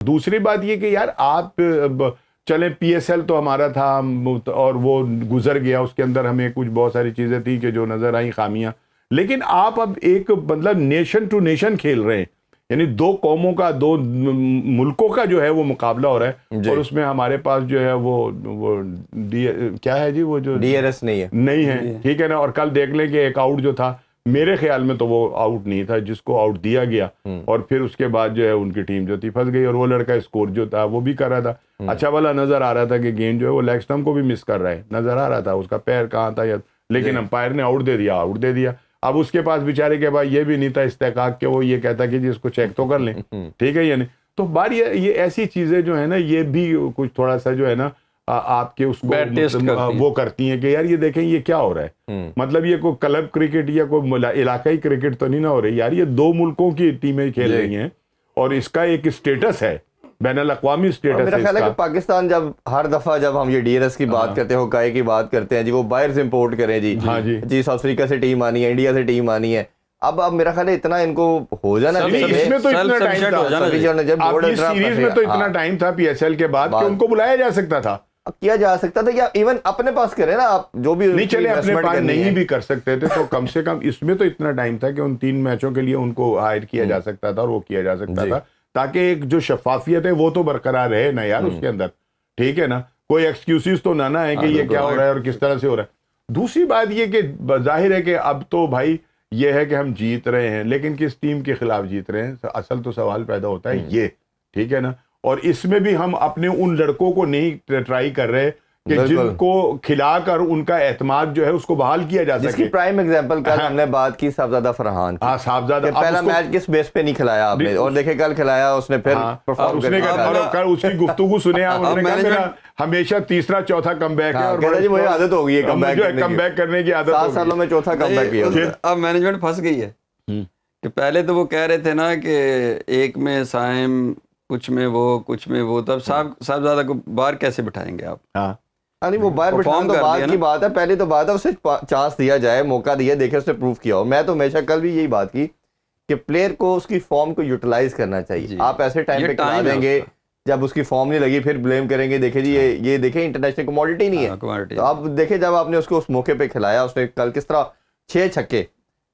دوسری بات یہ کہ یار آپ چلیں پی ایس ایل تو ہمارا تھا اور وہ گزر گیا, اس کے اندر ہمیں کچھ بہت ساری چیزیں تھیں کہ جو نظر آئیں خامیاں, لیکن آپ اب ایک مطلب نیشن ٹو نیشن کھیل رہے ہیں, یعنی دو قوموں کا, دو ملکوں کا جو ہے وہ مقابلہ ہو رہا ہے, اور اس میں ہمارے پاس جو ہے وہ کیا ہے جی, وہ جو ڈی آر ایس نہیں ہے, ٹھیک ہے نا. اور کل دیکھ لیں کہ ایک آؤٹ جو تھا, میرے خیال میں تو وہ آؤٹ نہیں تھا جس کو آؤٹ دیا گیا, اور پھر اس کے بعد جو ہے ان کی ٹیم جو تھی پھنس گئی, اور وہ لڑکا اسکور جو تھا وہ بھی کر رہا تھا, اچھا والا نظر آ رہا تھا کہ گیند جو ہے وہ لیگ اسٹمپ کو بھی مس کر رہا ہے, نظر آ رہا تھا اس کا پیر کہاں تھا, لیکن امپائر نے آؤٹ دے دیا. اب اس کے پاس بیچارے کے بعد یہ بھی نہیں تھا استحقاق کہ وہ یہ کہتا کہ جی اس کو چیک تو کر لیں, ٹھیک ہے یا نہیں. تو بار یہ ایسی چیزیں جو ہے نا, یہ بھی کچھ تھوڑا سا جو ہے نا آپ کے اس کو وہ کرتی ہیں کہ یار یہ دیکھیں یہ کیا ہو رہا ہے, مطلب یہ کوئی کلب کرکٹ یا کوئی علاقائی کرکٹ تو نہیں نہ ہو رہی یار, یہ دو ملکوں کی ٹیمیں کھیل رہی ہیں, اور اس کا ایک اسٹیٹس ہے, بین الاقوامی اسٹیٹس ہے. میرا خیال ہے کہ پاکستان جب ہر دفعہ جب ہم یہ ڈی آر ایس کی بات کرتے ہیں, ہوکائی کی بات کرتے ہیں جی, وہ باہر سے امپورٹ کریں جی, جی ساؤتھ افریقہ سے ٹیم آنی ہے, انڈیا سے ٹیم آنی ہے. اب میرا خیال ہے اتنا ان کو ہو جانا چاہیے, اس میں تو اتنا ٹائم تھا, اب اس سیریز میں تو اتنا ٹائم تھا پی ایس ایل کے بعد کہ ان کو بلایا جا سکتا تھا, کیا جا سکتا تھا, یا ایون اپنے پاس کریں نا آپ, جو بھی نہیں چلے اپنے پاس نہیں بھی کر سکتے تھے تو کم سے کم اس میں تو اتنا ٹائم تھا کہ ان 3 میچوں کے لیے ان کو ہائر کیا جا سکتا تھا, اور وہ کیا جا سکتا تھا, تاکہ ایک جو شفافیت ہے وہ تو برقرار رہے نا یار اس کے اندر, ٹھیک ہے نا. کوئی ایکسکیوزز تو نہ ہے کہ یہ کیا ہو رہا ہے اور کس طرح سے ہو رہا ہے. دوسری بات یہ کہ ظاہر ہے کہ اب تو بھائی یہ ہے کہ ہم جیت رہے ہیں, لیکن کس ٹیم کے خلاف جیت رہے ہیں, اصل تو سوال پیدا ہوتا ہے یہ, ٹھیک ہے نا. اور اس میں بھی ہم اپنے ان لڑکوں کو نہیں ٹرائی کر رہے کہ جن کو کھلا کر ان کا اعتماد جو ہے اس کو بحال کیا جا سکے. جس کی پرائم ایگزامپل کل ہم نے بات کی صاحبزادہ فرحان کی, صاحبزادہ پہلا میچ کس بیس پہ نہیں کھلایا آپ نے, اور دیکھیں کل کھلایا اس نے, پھر اس نے اس کی گفتگو سنے, انہوں نے کہا میرا ہمیشہ تیسرا چوتھا کم بیک ہے, اور کہتا جی مجھے عادت ہو گئی ہے کم بیک کرنے کی عادت, 7 سالوں میں چوتھا کم بیک کیا. اب مینجمنٹ پھنس گئی ہے کہ پہلے تو وہ کہہ رہے تھے نا کہ ایک میں سائم, کچھ میں وہ, تب صاحبزادہ کو باہر کیسے بٹھائیں گے آپ؟ نہیں وہ باہر بٹھانا تو بعد کی بات ہے, پہلے تو بات ہے اسے چانس دیا جائے, موقع دیا, دیکھے اس نے پروف کیا ہو. میں تو ہمیشہ کل بھی یہی بات کی کہ پلیئر کو اس کی فارم کو یوٹیلائز کرنا چاہیے. آپ ایسے ٹائم پہ کھلا دیں گے جب اس کی فارم نہیں لگی, پھر بلیم کریں گے دیکھیں جی یہ دیکھیں انٹرنیشنل کموڈیٹی نہیں ہے. تو اب دیکھیں جب آپ نے اس کو اس موقع پہ کھلایا, اس نے کل کس طرح 6 چھکے,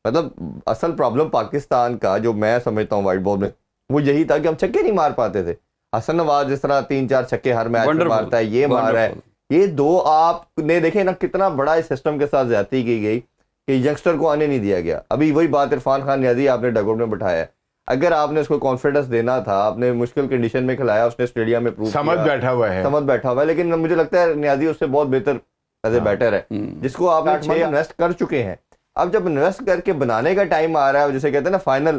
مطلب اصل پرابلم پاکستان کا جو میں سمجھتا ہوں وائٹ بال میں وہ یہی تھا کہ ہم چھکے نہیں مار پاتے تھے. حسن نواز جس طرح 3-4 چھکے ہر میچ میں مارتا ہے, یہ مار رہا ہے, یہ دو آپ نے دیکھیں نا کتنا بڑا اس سسٹم کے ساتھ زیادتی کی گئی کہ ینگسٹر کو آنے نہیں دیا گیا. ابھی وہی بات عرفان خان نیازی آپ نے ڈگ آؤٹ میں بٹھایا ہے, اگر آپ نے اس کو کانفیڈنس دینا تھا, آپ نے مشکل کنڈیشن میں کھلایا, اس نے اسٹیڈیم میں پروف سمجھ بیٹھا ہوا ہے, لیکن مجھے لگتا ہے نیازی اس سے بہت بہتر ایز اے بیٹر ہے, جس کو آپ 6 انویسٹ کر چکے ہیں. اب جب انویسٹ کر کے بنانے کا ٹائم آ رہا ہے, جسے کہتے ہیں نا فائنل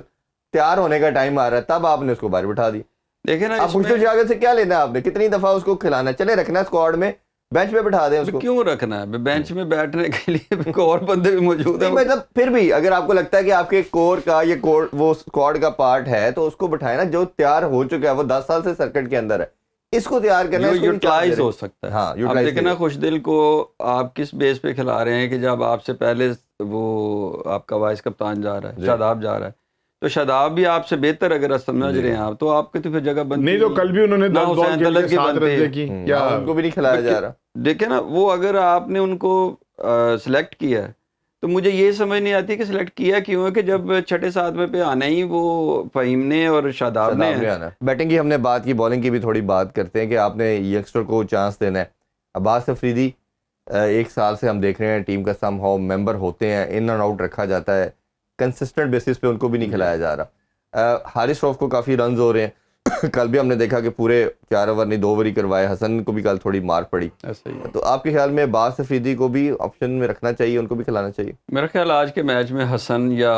تیار ہونے کا ٹائم آ رہا ہے, تب آپ نے اس کو باہر بٹھا دی. دیکھیں نا آپ مشکل جگہ سے کیا لینا ہے, آپ نے کتنی دفعہ اس کو کھلانا, چلے رکھنا اسکواڈ میں, بینچ پہ بٹھا دیں اس کو. کیوں رکھنا ہے بینچ میں بیٹھنے کے لیے, اور بندے بھی موجود ہیں. مطلب پھر بھی اگر آپ کو لگتا ہے کہ آپ کے کور کا یہ کور وہ اسکواڈ کا پارٹ ہے, تو اس کو بٹھائے نا, جو تیار ہو چکا ہے, وہ 10 سال سے سرکٹ کے اندر ہے, اس کو تیار کرنا, یوٹیلائز ہو سکتا ہے. ہاں اب دیکھنا خوش دل کو آپ کس بیس پہ کھلا رہے ہیں کہ جب آپ سے پہلے وہ آپ کا وائس کپتان جا رہا ہے, شاداب جا رہا ہے, تو شاداب بھی آپ سے بہتر اگر سمجھ رہے ہیں آپ, تو آپ کی تو پھر جگہ بنتی نہیں. تو کل بھی انہوں نے 10 بال کے لیے 7 رن کی, کیا ان کو بھی نہیں کھلایا جا رہا. دیکھیں نا وہ اگر آپ نے ان کو سلیکٹ کیا ہے, تو مجھے یہ سمجھ نہیں آتی کہ سلیکٹ کیا کیوں ہے, کہ جب 6-7 پہ آنا ہی وہ فہیم نے اور شاداب نے آنا. بیٹنگ کی ہم نے بات کی, بالنگ کی بھی تھوڑی بات کرتے ہیں کہ آپ نے ینگسٹر کو چانس دینا ہے. عباس افریدی 1 سال سے ہم دیکھ رہے ہیں ٹیم کا سم ہاؤ ممبر ہوتے ہیں, ان اینڈ آؤٹ رکھا جاتا ہے, کنسسٹنٹ بیسس پہ ان کو بھی نہیں کھلایا جا رہا. حارث روف کو کافی رنز ہو رہے ہیں, کل بھی ہم نے دیکھا کہ پورے 4 اوور نہیں 2 اوور ہی کروائے, حسن کو بھی کل تھوڑی مار پڑی. تو آپ کے خیال میں عباس افریدی کو بھی آپشن میں رکھنا چاہیے, ان کو بھی کھلانا چاہیے؟ میرا خیال آج کے میچ میں حسن یا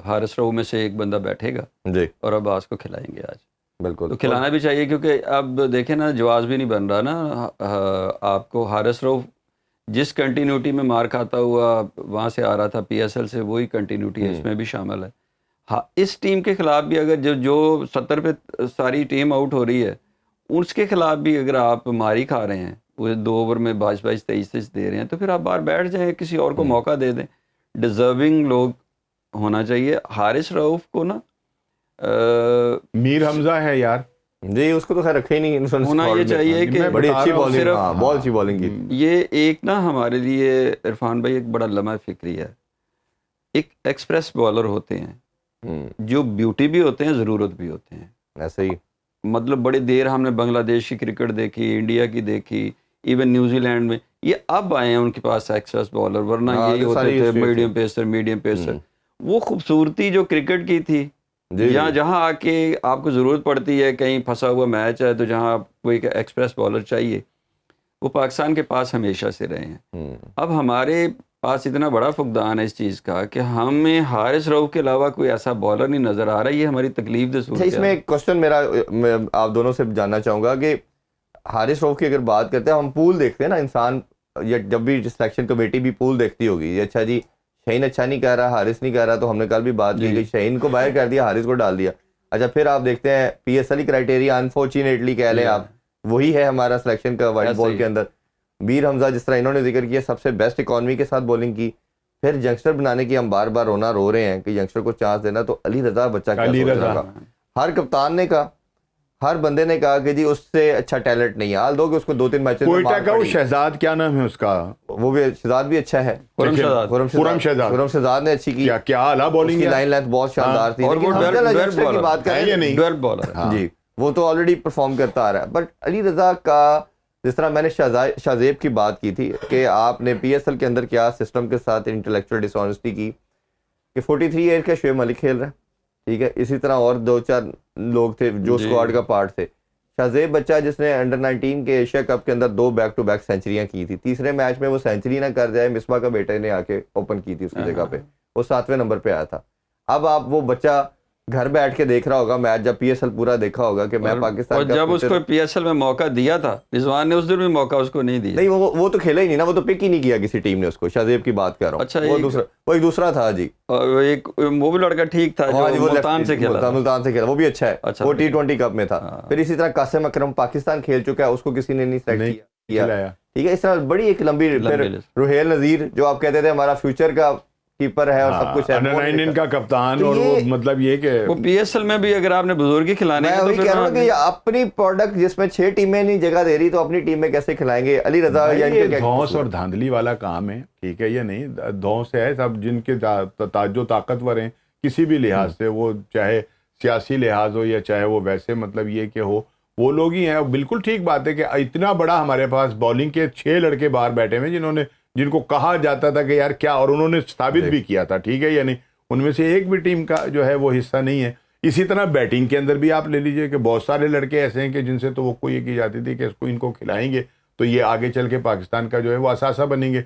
حارث روف میں سے ایک بندہ بیٹھے گا جی, اور عباس کو کھلائیں گے آج. بالکل تو کھلانا بھی چاہیے, کیونکہ اب دیکھیں نا جواز بھی نہیں بن رہا نا آپ کو. حارث روف جس کنٹینیوٹی میں مار کھاتا ہوا وہاں سے آ رہا تھا پی ایس ایل سے, وہی کنٹینیوٹی ہے اس میں بھی شامل ہے. ہاں اس ٹیم کے خلاف بھی اگر جو 70 پہ ساری ٹیم آؤٹ ہو رہی ہے, اس کے خلاف بھی اگر آپ ماری کھا رہے ہیں, وہ 2 اوور میں 22-23 دے رہے ہیں, تو پھر آپ باہر بیٹھ جائیں, کسی اور کو موقع دے دیں. ڈیزرونگ لوگ ہونا چاہیے. حارث رؤف کو نا میر حمزہ ہے یار, جی اس کو تو خیر رکھے ہی نہیں ہونا یہ چاہیے کہ بڑی اچھی بالنگ، بہت اچھی بالنگ کی. یہ ایک نا ہمارے لیے عرفان بھائی ایک بڑا لمحہ فکری ہے. ایک ایکسپریس بالر ہوتے ہیں جو بیوٹی بھی ہوتے ہیں ضرورت بھی ہوتے ہیں. ایسے ہی مطلب بڑی دیر ہم نے بنگلہ دیش کی کرکٹ دیکھی، انڈیا کی دیکھی، ایون نیوزی لینڈ میں. یہ اب آئے ہیں ان کے پاس ایکسپریس بالر، ورنہ یہی ہوتے تھے میڈیم پیسر. وہ خوبصورتی جو کرکٹ کی تھی، جہاں آ کے آپ کو ضرورت پڑتی ہے، کہیں پھنسا ہوا میچ ہے تو جہاں آپ کو ایک ایکسپریس بالر چاہیے، وہ پاکستان کے پاس ہمیشہ سے رہے ہیں. اب ہمارے پاس اتنا بڑا فقدان ہے اس چیز کا کہ ہمیں حارث رؤف کے علاوہ کوئی ایسا بالر نہیں نظر آ رہا. یہ ہماری تکلیف دہ صورت ہے. اس میں ایک کوشچن میرا میں آپ دونوں سے جاننا چاہوں گا کہ حارث رؤف کی اگر بات کرتے ہیں، ہم پول دیکھتے ہیں نا انسان، یا جب بھی سلیکشن کمیٹی بھی پول دیکھتی ہوگی، یہ اچھا جی شہین اچھا نہیں کر رہا، حارث نہیں کر رہا، تو ہم نے کل بھی بات کی کہ شہین کو باہر کر دیا، حارث کو ڈال دیا. اچھا پھر آپ دیکھتے ہیں P S L criteria unfortunately کہہ لیں آپ، وہی ہے ہمارا سلیکشن کا وائٹ بال کے اندر. میر حمزہ جس طرح انہوں نے ذکر کیا سب سے بیسٹ اکانومی کے ساتھ بولنگ کی. پھر ینگسٹر بنانے کی ہم بار بار رو رہے ہیں کہ ینگسٹر کو چانس دینا. تو علی رضا بچہ کیا سوچ رہا تھا؟ ہر کپتان نے کہا، ہر بندے نے کہا کہ جی اس سے اچھا ٹیلنٹ نہیں ہے. حال دو کہ اس کو 2-3 میچز کوئٹہ کا وہ شہزاد، کیا نام ہے اس کا، وہ بھی شہزاد بھی اچھا ہے. خرم شہزاد نے اچھی کی، کیا اعلیٰ بالنگ ہے، لائن لینتھ بہت شاندار تھی. اور وہ کی بات کر رہے ہیں ڈویل بالر، جی وہ تو آلریڈی پرفارم کرتا آ رہا ہے. بٹ علی رضا کا جس طرح میں نے شاہزیب کی بات کی تھی کہ آپ نے پی ایس ایل کے اندر کیا سسٹم کے ساتھ انٹلیکچوئل ڈس آنیسٹی کی کہ 43 ایئر کا شعیب ملک کھیل رہا ہے، ٹھیک ہے، اسی طرح اور 2-4 لوگ تھے جو اسکواڈ کا پارٹ تھے. شاہزیب بچہ جس نے انڈر 19 کے ایشیا کپ کے اندر 2 بیک ٹو بیک سینچریاں کی تھی، تیسرے میچ میں وہ سینچری نہ کر جائے، مصباح کا بیٹے نے آ کے اوپن کی تھی اس کی جگہ پہ، وہ 7ویں نمبر پہ آیا تھا. اب آپ وہ بچہ گھر بیٹھ کے دیکھ رہا ہوگا میچ، جب پی ایس ایل پورا دیکھا ہوگا کہ میں پاکستان، اور جب اس کو پی ایس ایل میں موقع دیا تھا رضوان نے، اس دن بھی موقع اس کو نہیں دیا. نہیں وہ تو کھیلا ہی نہیں نا، وہ تو پک ہی نہیں کیا کسی ٹیم نے اس کو. شاہزیب کی بات کر رہا ہوں. اچھا وہ ایک دوسرا تھا جی، ایک وہ بھی لڑکا ٹھیک تھا جو ملتان سے کھیلا، وہ بھی اچھا ہے، وہ T20 کپ میں تھا. پھر اسی طرح قاسم اکرم پاکستان کھیل چکا ہے، اس کو کسی نے نہیں سلیکٹ کیا، ٹھیک ہے. اس طرح بڑی ایک لمبی. پھر روہیل نذیر جو آپ کہتے تھے ہمارا فیوچر کا کیپر ہے اور سب کچھ ہے، انڈر 19 کا کپتان، اور وہ مطلب یہ کہ وہ پی ایس ایل میں بھی اگر آپ نے بزرگی کھلانے میں وہی کہہ رہا ہوں کہ اپنی پروڈکٹ جس میں 6 ٹیمیں نہیں جگہ دے رہی تو اپنی ٹیم میں کیسے کھلائیں گے. علی رضا دھونس اور دھاندلی والا کام ہے، ٹھیک ہے، یہ نہیں دھونس ہے سب جن کے جو طاقتور ہیں کسی بھی لحاظ سے، وہ چاہے سیاسی لحاظ ہو یا چاہے وہ ویسے مطلب یہ کہ ہو، وہ لوگ ہی ہیں. بالکل ٹھیک بات ہے کہ اتنا بڑا ہمارے پاس بالنگ کے 6 لڑکے باہر بیٹھے ہوئے جن کو کہا جاتا تھا کہ یار کیا، اور انہوں نے ثابت بھی کیا تھا، ٹھیک ہے، یعنی ان میں سے ایک بھی ٹیم کا جو ہے وہ حصہ نہیں ہے. اسی طرح بیٹنگ کے اندر بھی آپ لے لیجئے کہ بہت سارے لڑکے ایسے ہیں کہ جن سے توقع یہ کی جاتی تھی کہ اس کو ان کو کھلائیں گے تو یہ آگے چل کے پاکستان کا جو ہے وہ اثاثہ بنیں گے.